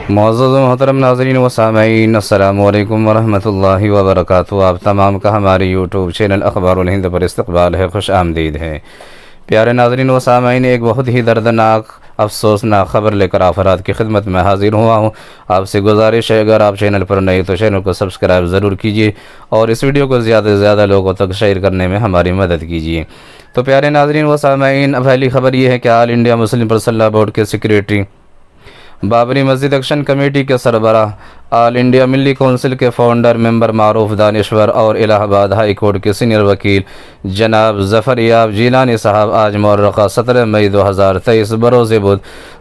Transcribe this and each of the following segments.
मुअज़्ज़ज़ मोहतरम नाज़रीन व सामईन, अस्सलामु अलैकुम व रहमतुल्लाहि व बरकातुहू। आप तमाम का हमारे यूट्यूब चैनल अखबारुल हिंद पर इस्तक़बाल है, खुश आमदीद है। प्यारे नाज़रीन व सामईन, एक बहुत ही दर्दनाक अफसोसनाक ख़बर लेकर अफराद की खिदमत में हाजिर हुआ हूँ। आपसे गुजारिश है, अगर आप चैनल पर नए तो चैनल को सब्सक्राइब ज़रूर कीजिए और इस वीडियो को ज़्यादा से ज़्यादा लोगों तक शेयर करने में हमारी मदद कीजिए। तो प्यारे नाज़रीन व सामईन, पहली ख़बर यह है कि all India Muslim personal board के सेक्रेटरी, बाबरी मस्जिद एक्शन कमेटी के सरबराह, ऑल इंडिया मिली कौंसिल के फाउंडर मेंबर मारूफ दानिश्वर और इलाहाबाद हाई कोर्ट के सीनियर वकील जनाब ज़फ़र याब जीलानी साहब आज मुअर्रखा 17 मई 2023 बरोज़ बुध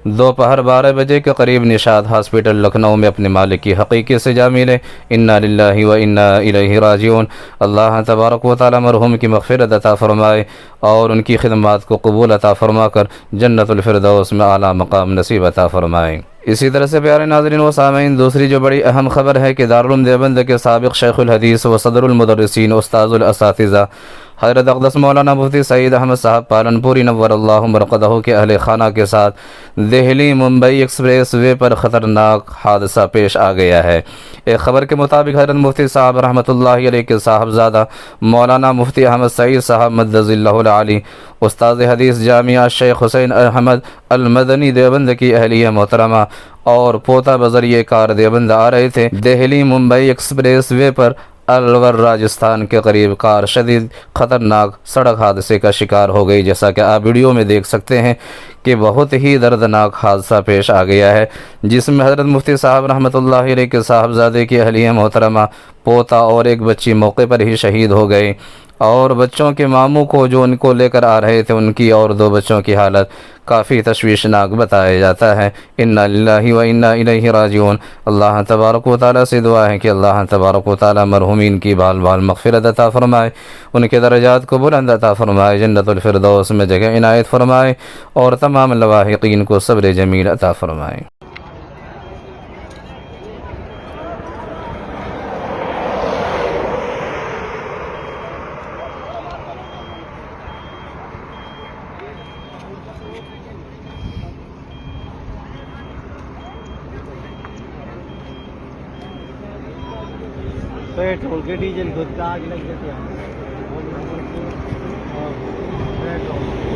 दोपहर 12 बजे के करीब निशात हॉस्पिटल लखनऊ में अपने मालिक की हकीकी से जा मिले। इन्ना लिल्लाहि व इन्ना इलैहि राजिऊन। अल्लाह तबारक व तआला मरहूम की मग़फ़िरत अता फ़रमाए और उनकी खिदमात को कबूल अता फ़रमा कर जन्नतुल फ़िरदौस में आला मकाम नसीब अता फ़रमाए। इसी तरह से प्यारे नाज़रीन व सामईन, दूसरी जो बड़ी अहम ख़बर है कि दारुल उलूम देवबंद के साबिक़ शेखुल हदीस व सदरुल मुदर्रिसीन उस्ताज़ुल असातिज़ा हज़रत अक़दस मौलाना मुफ्ती सईद अहमद साहब पालनपुरी नव्वरल्लाहु मरक़दहू के अहले खाना के साथ दिल्ली मुंबई एक्सप्रेस वे पर ख़तरनाक हादसा पेश आ गया है। एक ख़बर के मुताबिक हज़रत मुफ्ती साहब रहमतुल्लाहि अलैह के साहबज़ादा मौलाना मुफ्ती अहमद सईद साहब मद्दज़िल्लहुल आली, उस्ताद हदीस जामिया शेख हुसैन अहमद अल मदनी देवबंद की अहलिया मोहतरमा और पोता बज़रिए कार देवबंद आ रहे थे। दिल्ली मुंबई एक्सप्रेस वे पर अलवर राजस्थान के करीब कार शदीद ख़तरनाक सड़क हादसे का शिकार हो गई। जैसा कि आप वीडियो में देख सकते हैं कि बहुत ही दर्दनाक हादसा पेश आ गया है, जिसमें हज़रत मुफ्ती साहब रहमतुल्लाहि अलैह के साहबजादे की अहलिया मोहतरमा, पोता और एक बच्ची मौके पर ही शहीद हो गए और बच्चों के मामू को जो उनको लेकर आ रहे थे, उनकी और दो बच्चों की हालत काफ़ी तशवीशनाक बताया जाता है। इन्ना लिल्लाहि व इन्ना इलैहि राजिऊन। अल्लाह तबारक व तआला से दुआ है कि अल्लाह तबारक व तआला मरहूमीन की बाल बाल मग़फ़िरत अता फ़रमाए, उनके दरजात को बुलंद अता फ़रमाए, जन्नतुल फ़िरदौस में जगह इनायत फ़रमाए और तमाम लवाहिक़ीन को सब्र जमील अता फ़रमाए। पेट्रोल के डीजल खुद का आग लग जाती है। पेट्रोल